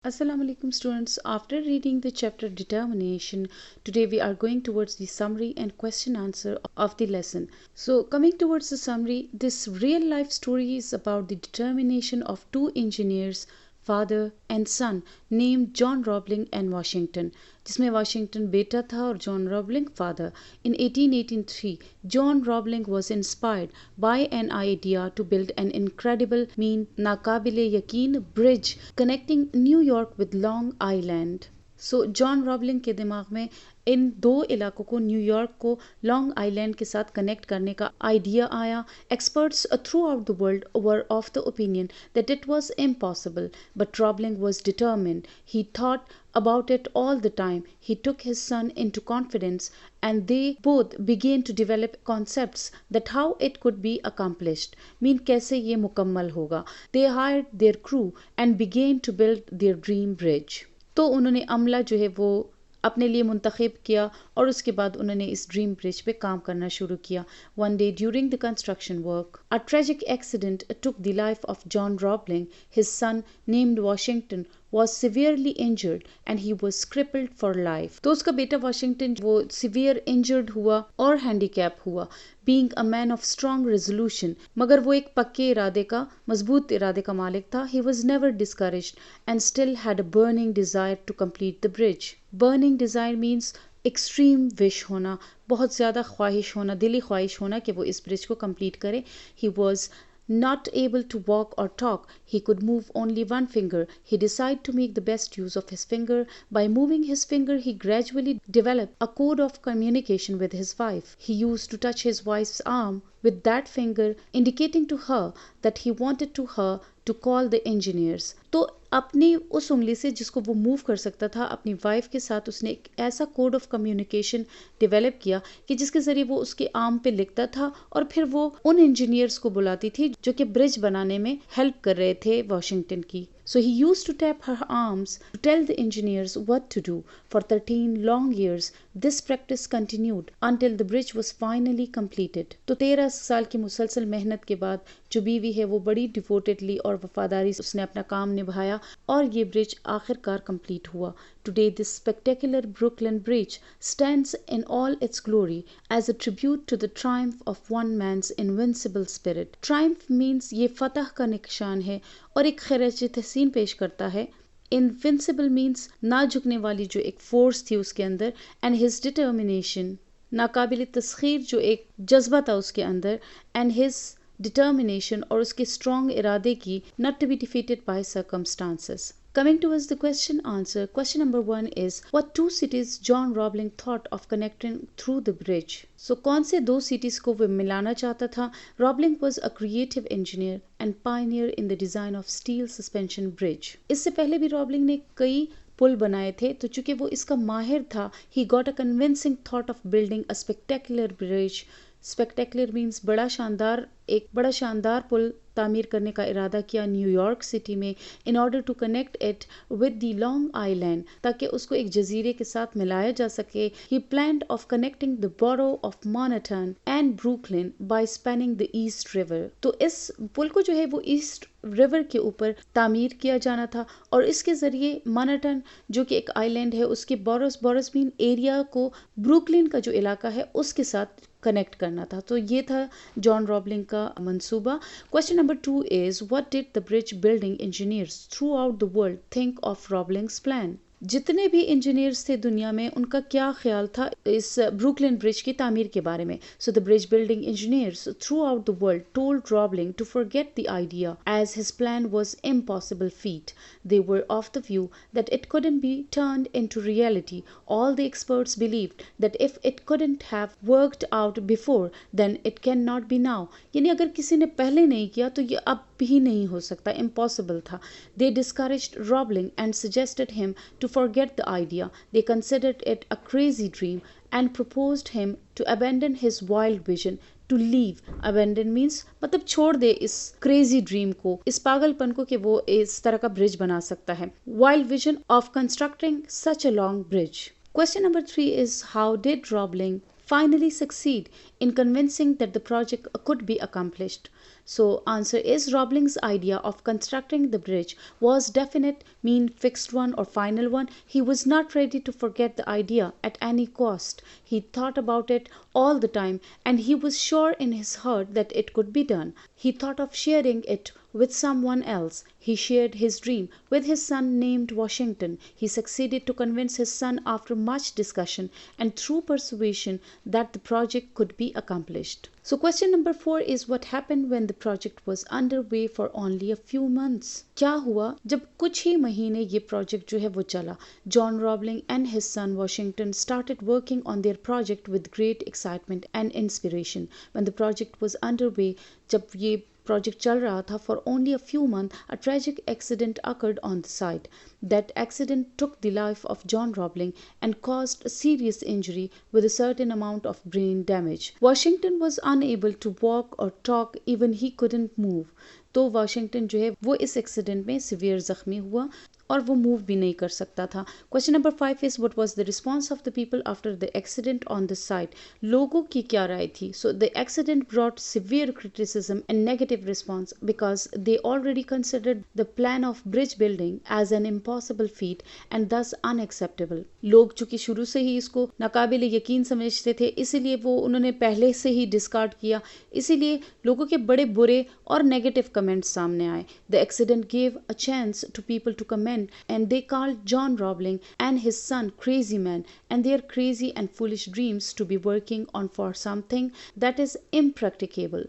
Assalamu alaikum students. After reading the chapter determination, today we are going towards the summary and question answer of the lesson. So coming towards the summary, this real life story is about the determination of two engineers, father and son, named John Roebling and Washington, जिसमें Washington बेटा था और John रॉबलिंग father. In 1883, John Roebling was inspired by an idea to build an incredible, नाकाबिले यकीन bridge connecting New York with Long Island. So John Roebling के दिमाग में इन दो इलाकों को, न्यूयॉर्क को लॉन्ग आइलैंड के साथ कनेक्ट करने का आइडिया आया. Experts throughout the world were of the opinion that it was impossible, but Roebling was determined. He thought about it all the time. He took his son into confidence and they both began to develop concepts that how it could be accomplished. कैसे ये मुकम्मल होगा. They hired their crew and began to build their dream bridge. तो उन्होंने अमला जो है वो अपने लिए मुंतखब किया और उसके बाद उन्होंने इस ड्रीम ब्रिज पे काम करना शुरू किया. One day during the construction work, a tragic accident took the life of John Roebling. His son, named Washington, was severely injured and he was crippled for life. तो उसका बेटा वाशिंगटन वो severe injured हुआ और handicap हुआ. Being a man of strong resolution, मगर वो एक पक्के इरादे का, मजबूत इरादे का मालिक था. He was never discouraged and still had a burning desire to complete the bridge. Burning desire means extreme wish होना, बहुत ज़्यादा ख्वाहिश होना, दिली ख्वाहिश होना कि वो इस ब्रिज को कंप्लीट करे. He was not able to walk or talk. He could move only one finger. He decided to make the best use of his finger. By moving his finger, he gradually developed a code of communication with his wife. He used to touch his wife's arm with that finger, indicating to her that he wanted to her to call the engineers. तो अपनी उस उंगली से जिसको वो move कर सकता था, अपनी वाइफ के साथ उसने एक ऐसा कोड ऑफ कम्युनिकेशन डेवलप किया कि जिसके ज़रिए वो उसके आर्म पे लिखता था और फिर वो उन इंजीनियर्स को बुलाती थी जो कि ब्रिज बनाने में हेल्प कर रहे थे वाशिंगटन की. So he used to tap her arms to tell the engineers what to do. For 13 long years, this practice continued until the bridge was finally completed. तो 13 साल की मुसलसल मेहनत के बाद जो बीवी है वो बड़ी डिवोटेडली और वफादारी से उसने अपना काम निभाया और ये ब्रिज आखिरकार कंप्लीट हुआ. Today, this spectacular Brooklyn Bridge stands in all its glory as a tribute to the triumph of one man's invincible spirit. Triumph means ये फतह का निशान है और एक खिराज तहसीन पेश करता है. Invincible means ना झुकने वाली जो एक फोर्स थी उसके अंदर, and his determination, नाकाबिल तस्खीर जो एक जज्बा था उसके अंदर, and his determination और उसके strong इरादे की not to be defeated by circumstances. Coming towards the question answer, question number 1 is what two cities John Roebling thought of connecting through the bridge. So कौन से दो cities को वो मिलाना चाहता था. Roebling was a creative engineer and pioneer in the design of steel suspension bridge. इससे पहले भी Roebling ने कई पुल बनाए थे, तो चूंकि वो इसका माहिर था, he got a convincing thought of building a spectacular bridge. Spectacular means बड़ा शानदार, एक बड़ा शानदार पुल तामीर करने का इरादा किया न्यूयॉर्क सिटी में in order to connect it with the Long Island, ताकि उसको एक जजीरे के साथ मिलाया जा सके. He planned of connecting the borough of Manhattan and Brooklyn by spanning the East River. तो इस पुल को जो है वो ईस्ट रिवर के ऊपर तामीर किया जाना था और इसके ज़रिए मैनहट्टन जो कि एक आइलैंड है उसके बोरोस मीन एरिया को ब्रुकलिन का जो इलाका है उसके साथ कनेक्ट करना था. तो ये था जॉन रॉबलिंग का मंसूबा. Question number 2 is what did the bridge building engineers throughout the world think of Roebling's plan. जितने भी इंजीनियर्स थे दुनिया में उनका क्या ख्याल था इस ब्रुकलिन ब्रिज की तामीर के बारे में. So the bridge building engineers throughout the world told Roebling to forget the idea as his plan was impossible feat. They were of the view that it couldn't be turned into reality. All the experts believed that if it couldn't have worked out before, then it cannot be now. यानी अगर किसी ने पहले नहीं किया तो ये अब भी नहीं हो सकता, impossible था. They discouraged Roebling and suggested him to forget the idea. They considered it a crazy dream and proposed him to abandon his wild vision. To leave, abandon means मतलब छोड़ दे इस क्रेजी ड्रीम को, इस पागलपन को कि वो इस तरह का ब्रिज बना सकता है. Wild vision of constructing such a long bridge. Question number 3 is how did Roebling finally succeed in convincing that the project could be accomplished? So answer is Robling's idea of constructing the bridge was definite, mean fixed one or final one. He was not ready to forget the idea at any cost. He thought about it all the time and he was sure in his heart that it could be done. He thought of sharing it with someone else. He shared his dream with his son named Washington. He succeeded to convince his son after much discussion and through persuasion that the project could be accomplished. So question number 4 is what happened when the project was underway for only a few months? क्या हुआ जब कुछ ही महीने ये project जो है वो चला? John Roebling and his son Washington started working on their project with great excitement and inspiration. When the project was underway, जब ये project चल रहा था for only a few months, a tragic accident occurred on the site. That accident took the life of John Roebling and caused a serious injury with a certain amount of brain damage. Washington was unable to walk or talk, even he couldn't move. तो Washington जो है वो इस accident में severe जख्मी हुआ और वो मूव भी नहीं कर सकता था. Question number 5 is what was the response of the people after the accident on the site? लोगों की क्या राय थी? So the accident brought severe criticism and negative response because they already considered the plan of bridge building as an impossible feat and thus unacceptable. लोग चूंकि शुरू से ही इसको नाकाबिल यकीन समझते थे, इसीलिए वो उन्होंने पहले से ही डिस्कार्ड किया, इसीलिए लोगों के बड़े बुरे और नेगेटिव कमेंट्स सामने आए. The accident gave a chance to people to comment and they called John Roebling and his son crazy men and their crazy and foolish dreams to be working on for something that is impracticable.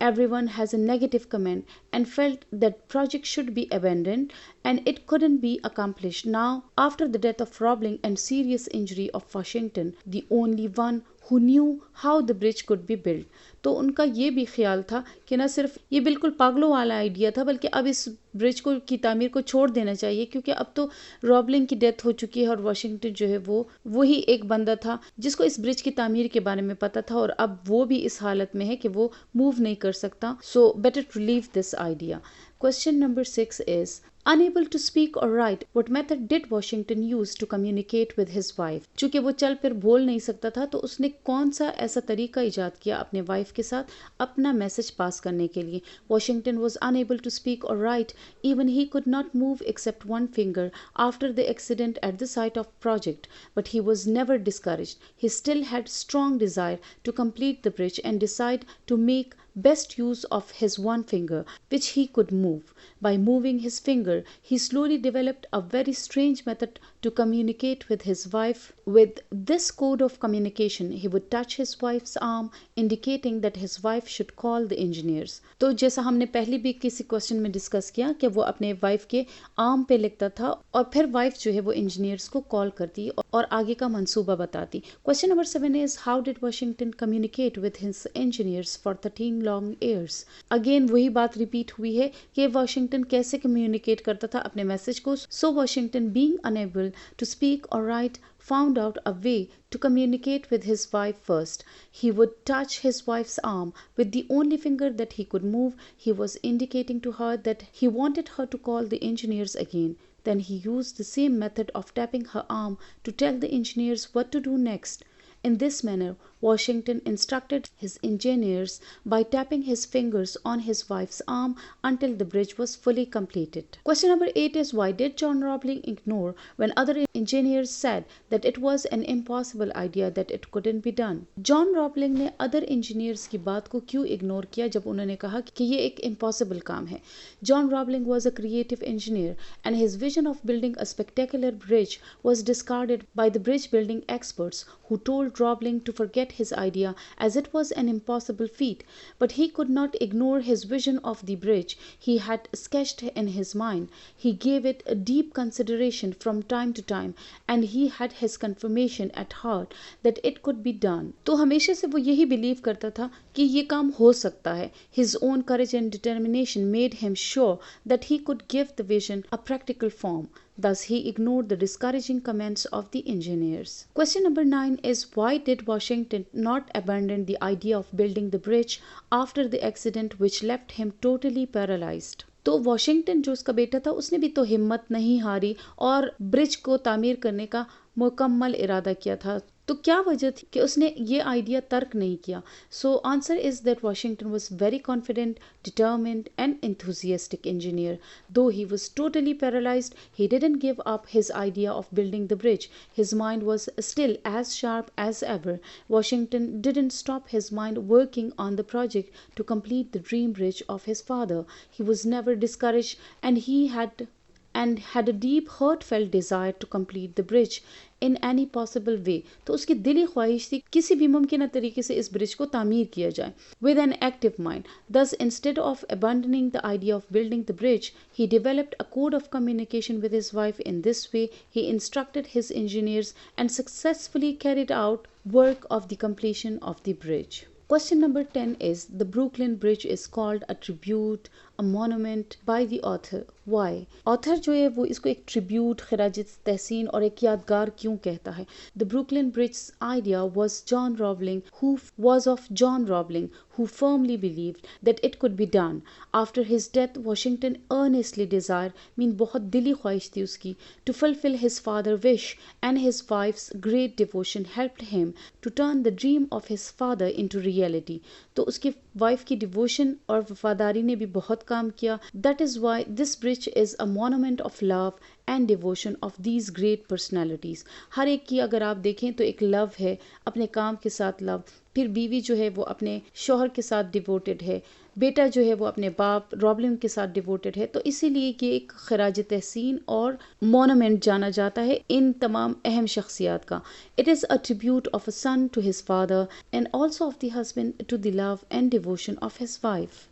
Everyone has a negative comment and felt that project should be abandoned and it couldn't be accomplished. Now, after the death of Roebling and serious injury of Washington, the only one who knew how the bridge could be built, तो उनका ये भी ख्याल था कि न सिर्फ ये बिल्कुल पागलों वाला आइडिया था, बल्कि अब इस ब्रिज को की तामीर को छोड़ देना चाहिए, क्योंकि अब तो रॉबलिंग की डेथ हो चुकी है और वाशिंगटन जो है वो ही एक बंदा था जिसको इस ब्रिज की तामीर के बारे में पता था, और अब वो भी इस हालत में है कि वो मूव नहीं कर सकता. So better to leave this idea. Question number 6 is, unable to speak or write, what method did Washington use to communicate with his wife? चूंकि वो चल फिर बोल नहीं सकता था, तो उसने कौन सा ऐसा तरीका इजाद किया अपने वाइफ के साथ अपना मैसेज पास करने के लिए? Washington was unable to speak or write, even he could not move except one finger after the accident at the site of project, but he was never discouraged. He still had strong desire to complete the bridge and decide to make best use of his one finger, which he could move. By moving his finger, he slowly developed a very strange method to communicate with his wife. With this code of communication, he would touch his wife's arm, indicating that his wife should call the engineers. तो जैसा हमने पहले भी किसी question में discuss किया कि वो अपने वाइफ के आर्म पे लिखता था और फिर वाइफ जो है वो इंजीनियर्स को कॉल करती और आगे का मंसूबा बताती. Question number 7 is, how did Washington communicate with his engineers for 13 long years? Again वही बात रिपीट हुई है कि वाशिंगटन कैसे कम्युनिकेट करता था अपने मैसेज को. So Washington being unable to speak और write found out a way to communicate with his wife first. He would touch his wife's arm with the only finger that he could move. He was indicating to her that he wanted her to call the engineers again. Then he used the same method of tapping her arm to tell the engineers what to do next. In this manner, Washington instructed his engineers by tapping his fingers on his wife's arm until the bridge was fully completed. Question number 8 is, why did John Roebling ignore when other engineers said that it was an impossible idea, that it couldn't be done? John Roebling ने other engineers की बात को क्यों ignore किया जब उन्होंने कहा कि ये एक impossible काम है? John Roebling was a creative engineer and his vision of building a spectacular bridge was discarded by the bridge building experts who told Roebling to forget his idea as it was an impossible feat. But he could not ignore his vision of the bridge he had sketched in his mind. He gave it a deep consideration from time to time and he had his confirmation at heart that it could be done. तो हमेशा से वो यही believe करता था कि ये काम हो सकता है. His own courage and determination made him sure that he could give the vision a practical form. Thus, he ignored the discouraging comments of the engineers. Question number 9 is, why did Washington not abandon the idea of building the bridge after the accident which left him totally paralyzed? तो Washington जो उसका बेटा था उसने भी तो हिम्मत नहीं हारी और ब्रिज को तामीर करने का मुकम्मल इरादा किया था. तो क्या वजह थी कि उसने ये आइडिया तर्क नहीं किया? So answer is that Washington was very confident, determined and enthusiastic engineer. Though he was totally paralyzed, he didn't give up his idea of building the bridge. His mind was still as sharp as ever. Washington didn't stop his mind working on the project to complete the dream bridge of his father. He was never discouraged, and had a deep heartfelt desire to complete the bridge in any possible way. तो उसकी दिली ख्वाहिश थी किसी भी मुमकिन तरीके से इस ब्रिज को तामीर किया जाए. With an active mind, thus instead of abandoning the idea of building the bridge, he developed a code of communication with his wife. In this way, he instructed his engineers and successfully carried out work of the completion of the bridge. Question number 10 is, the Brooklyn Bridge is called a tribute, a monument by the author. Why? Author जो है वो इसको एक tribute, खिराज तहसीन और एक यादगार क्यों कहता है? The Brooklyn Bridge's idea was of John Roebling, who firmly believed that it could be done. After his death, Washington earnestly desired, बहुत दिली ख्वाहिश थी उसकी, to fulfill his father's wish, and his wife's great devotion helped him to turn the dream of his father into reality. तो उसकी wife की devotion और वफादारी ने भी बहुत काम किया. That is why this bridge is a monument of love and devotion of these great personalities. हर एक की अगर आप देखें तो एक लव है, अपने काम के साथ लव, फिर बीवी जो है वो अपने शौहर के साथ डिवोटेड है, बेटा जो है वो अपने बाप रॉबलिन के साथ डिवोटेड है. तो इसीलिए ये एक खराज तहसीन और मोनूमेंट जाना जाता है इन तमाम अहम शख्सियात का. It is a tribute of a son to his father and also of the husband to the love and devotion of his wife.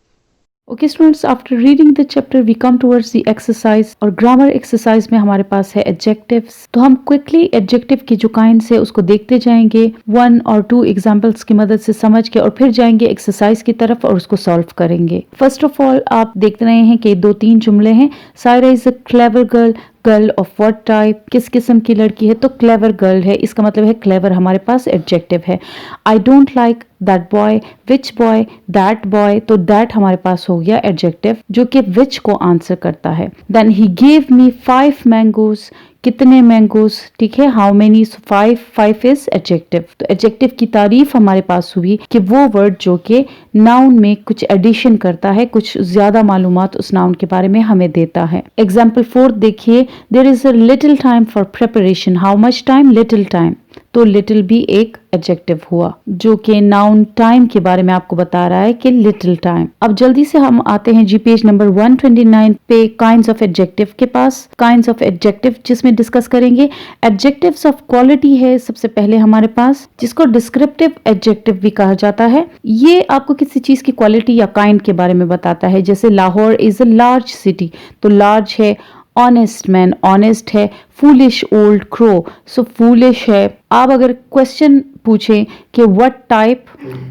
Okay students, after reading the chapter we come towards the exercise. और grammar exercise में हमारे पास है adjectives. तो हम quickly adjective की जो kinds है उसको देखते जाएंगे, 1 और 2 एग्जांपल्स की मदद से समझ के, और फिर जाएंगे एक्सरसाइज की तरफ और उसको सॉल्व करेंगे. फर्स्ट ऑफ ऑल आप देख रहे हैं कि 2-3 जुमले हैं. Saira is a clever girl. Girl of what type, किस किस्म की लड़की है? तो क्लेवर गर्ल है, इसका मतलब है क्लेवर हमारे पास एडजेक्टिव है. I don't like that boy. Which boy? That boy. तो दैट हमारे पास हो गया एडजेक्टिव जो कि विच को आंसर करता है. Then he gave me 5 mangoes. कितने मैंगोज? ठीक है, हाउ मेनी? 5 is adjective. तो एडजेक्टिव की तारीफ हमारे पास हुई कि वो वर्ड जो कि नाउन में कुछ एडिशन करता है, कुछ ज्यादा मालूमात उस नाउन के बारे में हमें देता है. एग्जाम्पल 4 देखिए, there is a little time for preparation. How much time? Little time. तो लिटिल भी एक एडजेक्टिव हुआ जो कि नाउन टाइम के बारे में आपको बता रहा है कि लिटिल टाइम. अब जल्दी से हम आते हैं जी पेज नंबर 129 पे काइंड्स ऑफ एडजेक्टिव के पास. काइंड्स ऑफ एडजेक्टिव जिसमें डिस्कस करेंगे एडजेक्टिव्स ऑफ क्वालिटी है सबसे पहले हमारे पास, जिसको डिस्क्रिप्टिव एडजेक्टिव भी कहा जाता है. ये आपको किसी चीज की क्वालिटी या काइंड के बारे में बताता है. जैसे Lahore is a large city, तो लार्ज है. ऑनेस्ट मैन, ऑनेस्ट है. Foolish old crow, so foolish है. आप अगर क्वेश्चन पूछें कि व्हाट टाइप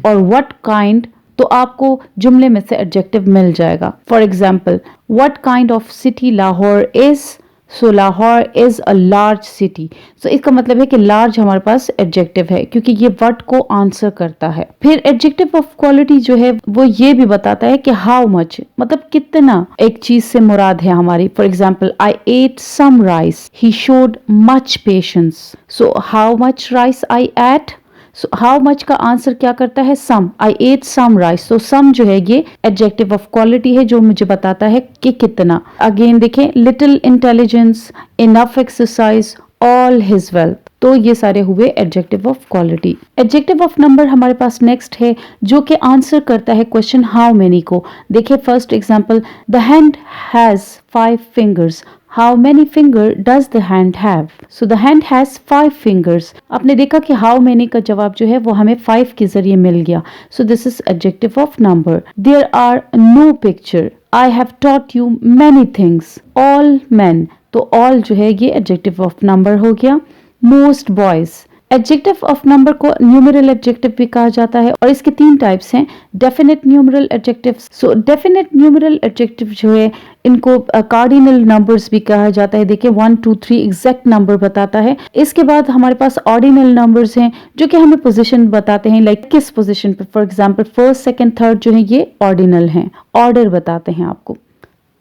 और व्हाट काइंड, तो आपको जुमले में से एडजेक्टिव मिल जाएगा. For example, what kind of city Lahore is? So Lahore is a large city. So इसका मतलब है कि लार्ज हमारे पास एडजेक्टिव है क्योंकि ये वर्ड को आंसर करता है. फिर एडजेक्टिव ऑफ क्वालिटी जो है वो ये भी बताता है कि हाउ मच, मतलब कितना एक चीज से मुराद है हमारी. For example, I ate some rice. He showed much patience. So how much rice I ate? So how much का आंसर क्या करता है? Some. I ate some rice. तो सम जो है ये एडजेक्टिव ऑफ क्वालिटी है जो मुझे बताता है कि कितना. अगेन देखें, little intelligence, enough exercise, all his wealth. तो ये सारे हुए adjective of quality. Adjective of number हमारे पास नेक्स्ट है जो कि आंसर करता है क्वेश्चन हाउ मेनी को. देखिए first example, the hand has 5 fingers. How many finger does the hand have? So the hand has 5 fingers. आपने देखा कि how many का जवाब जो है वो हमें 5 के जरिए मिल गया. So this is adjective of number. There are no picture. I have taught you many things. All men. तो all जो है ये adjective of number हो गया. Most boys. Adjective of number को न्यूमरल एडजेक्टिव भी कहा जाता है और इसके 3 टाइप्स हैं. Definite numeral adjective. So definite numeral adjective जो है इनको कार्डिनल नंबर्स भी कहा जाता है. देखिए 1 2 3 एग्जैक्ट नंबर बताता है. इसके बाद हमारे पास ऑर्डिनल नंबर्स हैं जो कि हमें पोजीशन बताते हैं, लाइक किस पोजीशन पे. For example first second third जो है ये ऑर्डिनल हैं, ऑर्डर बताते हैं आपको.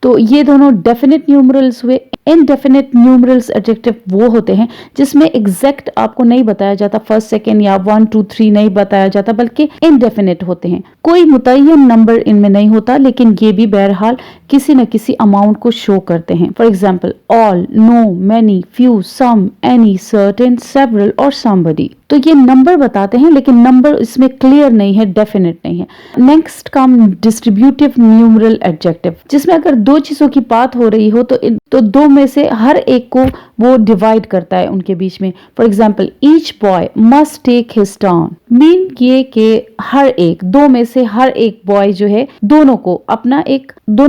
तो ये दोनों डेफिनेट न्यूमरल्स हुए. इनडेफिनिट न्यूमरल्स एडजेक्टिव वो होते हैं जिसमें एग्जैक्ट आपको नहीं बताया जाता, फर्स्ट सेकेंड या 1 2 3 नहीं बताया जाता, बल्कि इनडेफिनिट होते हैं। कोई मुतय्यन नंबर इनमें नहीं होता, लेकिन ये भी बहरहाल किसी न किसी अमाउंट को शो करते हैं। For example all, no, many, few, some, any, certain, several और समबडी। तो ये नंबर बताते हैं, लेकिन नंबर इसमें क्लियर नहीं है, डेफिनेट नहीं है। Next come distributive numeral adjective, जिसमें अगर दो चीजों की बात हो रही हो तो दो में से हर एक को वो डिवाइड करता है उनके बीच में। For example each boy must take his turn, mean ये कि हर एक, दो में से हर एक बॉय जो है दोनों को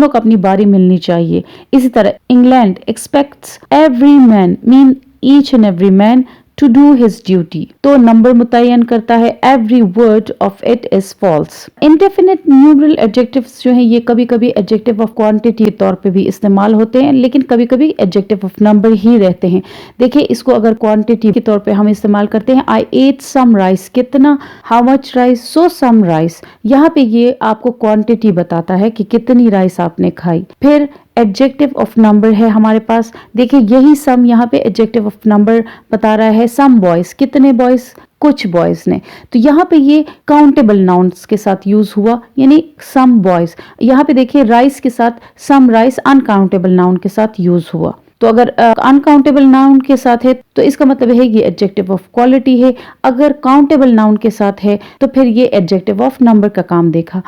अपनी बारी मिलनी चाहिए। इसी तरह England expects every man, mean each and every man to do his duty. तो नंबर मुतय्यन करता है, every word of it is false. Indefinite numeral adjectives जो हैं ये कभी कभी एडजेक्टिव ऑफ क्वांटिटी के तौर पे भी इस्तेमाल होते हैं, लेकिन कभी कभी एडजेक्टिव ऑफ नंबर ही रहते हैं। देखिए इसको अगर क्वांटिटी के तौर पे हम इस्तेमाल करते हैं, आई एट सम राइस, कितना, how much rice, so some rice. यहाँ पे ये आपको क्वांटिटी बताता है कि कितनी राइस आपने खाई। फिर एडजेक्टिव ऑफ नंबर है हमारे पास, देखिए यही सम यहाँ पे एडजेक्टिव ऑफ नंबर बता रहा है। सम बॉयज, कितने बॉयज, कुछ बॉयज ने। तो यहाँ पे ये काउंटेबल नाउन्स के साथ यूज हुआ, यानी सम बॉयज। यहाँ पे देखिए राइस के साथ सम राइस अनकाउंटेबल नाउन के साथ यूज हुआ। तो अगर अनकाउंटेबल नाउन के साथ है तो इसका मतलब है ये एडजेक्टिव ऑफ क्वालिटी है। अगर काउंटेबल नाउन के साथ है तो फिर ये एडजेक्टिव ऑफ नंबर का काम देखा।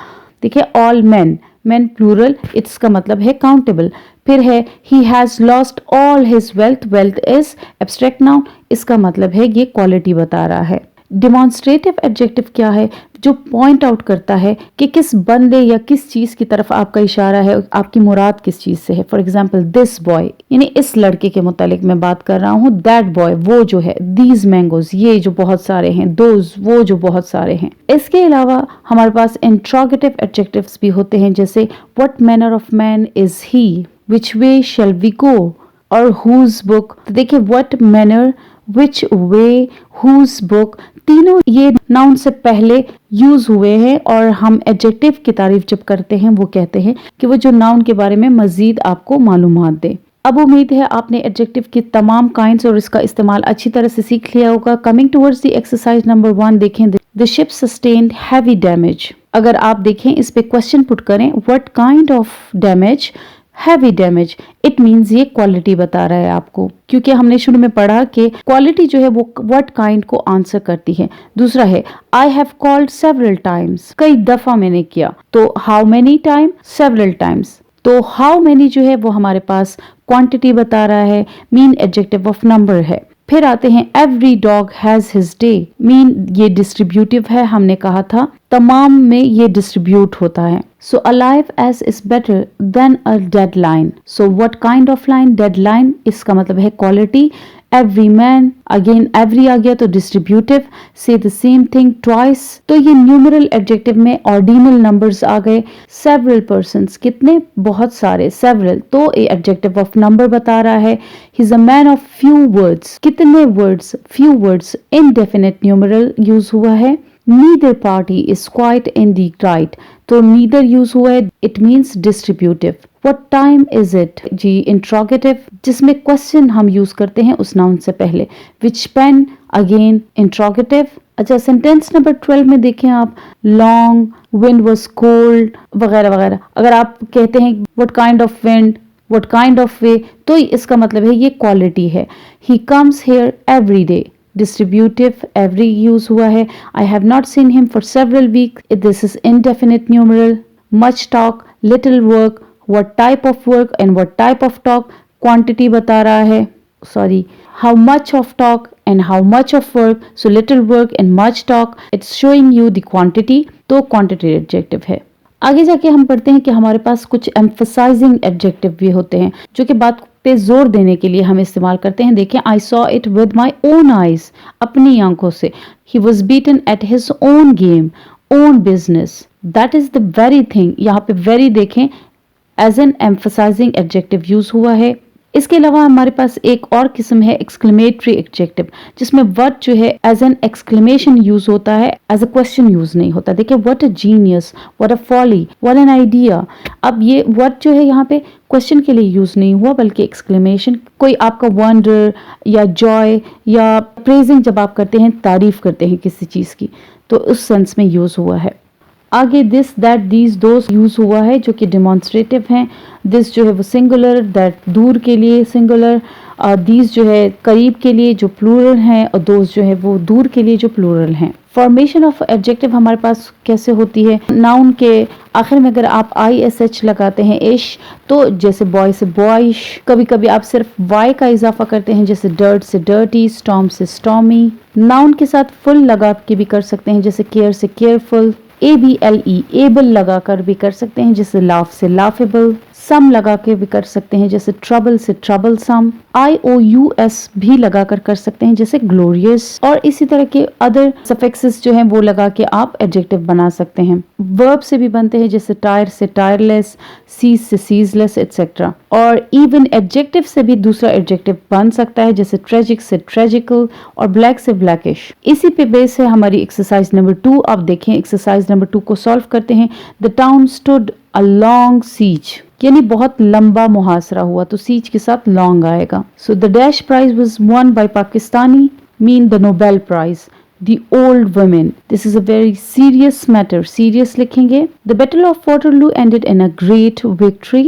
देखिए ऑल मैन, मैन प्लूरल, इसका मतलब है काउंटेबल। फिर है he has lost all his wealth, wealth is abstract noun, इसका मतलब है ये क्वालिटी बता रहा है। डिमॉन्स्ट्रेटिव एडजेक्टिव क्या है, जो पॉइंट आउट करता है कि किस बंदे या किस चीज की तरफ आपका इशारा है, आपकी मुराद किस चीज से है। फॉर एग्जाम्पल दिस बॉय, यानी इस लड़के के मुतालिक मैं बात कर रहा हूँ। दैट बॉय, वो जो है। दीज मैंगोज, ये जो बहुत सारे हैं। दोज, वो जो बहुत सारे हैं। इसके अलावा हमारे पास इंट्रोगेटिव एडजेक्टिव्स भी होते हैं, जैसे what manner of man is he, which way shall we go, और हुज बुक। तो देखिए what manner, which way, whose book, तीनों ये नाउन से पहले यूज हुए हैं, और हम एडजेक्टिव की तारीफ जब करते हैं वो कहते हैं कि वो जो नाउन के बारे में मजीद आपको मालूमात दे। अब उम्मीद है आपने एडजेक्टिव की तमाम काइंड्स और इसका इस्तेमाल अच्छी तरह से सीख लिया होगा। Coming towards the exercise number 1 देखें, the ship sustained heavy damage. अगर आप देखें इस पे क्वेश्चन पुट करें, what kind of damage, heavy damage, it means ये क्वालिटी बता रहा है आपको, क्योंकि हमने शुरू में पढ़ा कि क्वालिटी जो है वो व्हाट काइंड को आंसर करती है। दूसरा है I have called several times, कई दफा मैंने किया। तो how many time, several times. तो हाउ मेनी जो है वो हमारे पास क्वांटिटी बता रहा है, मीन एडजेक्टिव ऑफ नंबर है। फिर आते हैं every dog has his day, mean ये डिस्ट्रीब्यूटिव है, हमने कहा था तमाम में ये डिस्ट्रीब्यूट होता है। So a life as is better than a dead line. So what kind of line, dead line, इसका मतलब है quality. Every man, again every आ गया तो डिस्ट्रीब्यूटिव। से द सेम थिंग ट्वाइस, तो ये न्यूमरल एडजेक्टिव में ऑर्डिनल नंबर्स आ गए। सेवरल पर्सन्स, कितने, बहुत सारे, सेवरल, तो ये एडजेक्टिव ऑफ नंबर बता रहा है। He is a man of few words, कितने words, few words, indefinite numeral use हुआ है। Neither party is quite in the right, तो नीदर यूज हुआ है, it means distributive. What time is it, जी इंट्रोगेटिव, जिसमें क्वेश्चन हम use करते हैं उस नाउन से पहले। Which pen, again interrogative. अच्छा सेंटेंस नंबर 12 में देखें आप, लॉन्ग, विंड वॉज कोल्ड, वगैरह वगैरह। अगर आप कहते हैं what kind of wind, what kind of way, तो इसका मतलब है ये क्वालिटी है। He comes here every day, distributive, every use हुआ है। I have not seen him for several weeks, this is indefinite numeral। Much talk, little work, what type of work and what type of talk, quantity बता रहा है, sorry, how much of talk and how much of work, so little work and much talk, it's showing you the quantity, तो quantity adjective है। आगे जाके हम पढ़ते हैं कि हमारे पास कुछ emphasizing adjective भी होते हैं, जो कि बात पे जोर देने के लिए हम इस्तेमाल करते हैं। देखिए I saw it with my own eyes, अपनी आंखों से। He was beaten at his own game, own business, that is the very thing। यहाँ पे very देखें, as an emphasising adjective use हुआ है। इसके अलावा हमारे पास एक और किस्म है एक्सक्लेमेटरी एडजेक्टिव, जिसमें व्हाट जो है एज एन एक्सक्लेमेशन यूज होता है, एज अ क्वेश्चन यूज नहीं होता। देखिए, what a genius, what a folly, what an idea. अब ये व्हाट जो है यहाँ पे क्वेश्चन के लिए यूज नहीं हुआ, बल्कि एक्सक्लेमेशन, कोई आपका वंडर या जॉय या प्रेजिंग जब आप करते हैं, तारीफ करते हैं किसी चीज की, तो उस सेंस में यूज हुआ है। आगे this, that, these, those use हुआ है, जो कि डिमॉन्स्ट्रेटिव हैं। दिस जो है वो सिंगुलर, दैट दूर के लिए सिंगुलर, दीज जो है करीब के लिए जो प्लूरल हैं, और दोस जो है वो दूर के लिए जो प्लूरल हैं। फॉर्मेशन ऑफ एडजेक्टिव हमारे पास कैसे होती है? नाउन के आखिर में अगर आप ISH लगाते हैं, इश, तो जैसे बॉय से बॉयश। कभी कभी आप सिर्फ वाई का इजाफा करते हैं, जैसे डर्ट से डर्टी, स्टॉर्म से स्टॉर्मी। नाउन के साथ फुल लगा के भी कर सकते हैं, जैसे केयर से केयरफुल। ABLE, एबल लगाकर भी कर सकते हैं, जैसे लाफ से लाफेबल। सम लगा के भी कर सकते हैं, जैसे ट्रबल से ट्रबल सम। IOUS भी लगाकर कर सकते हैं, जैसे ग्लोरियस। और इसी तरह के अदर सफिक्सेस जो हैं वो लगा के आप एडजेक्टिव बना सकते हैं। वर्ब से भी बनते हैं, जैसे टायर से टायरलेस, सीज से सीजलेस, एटसेट्रा। और इवन एडजेक्टिव से भी दूसरा एडजेक्टिव बन सकता है, जैसे ट्रेजिक से ट्रेजिकल और ब्लैक से ब्लैकिश। इसी पे बेस है हमारी एक्सरसाइज नंबर 2। आप देखें, एक्सरसाइज नंबर 2 को सॉल्व करते हैं। The town stood a long siege, यानी बहुत लंबा मुहासरा हुआ, तो सीज के साथ लॉन्ग आएगा। So the dash prize was won by Pakistani, mean the Nobel prize. The old women. This is a very serious matter. Serious लिखेंगे. The Battle of Waterloo ended in a great victory.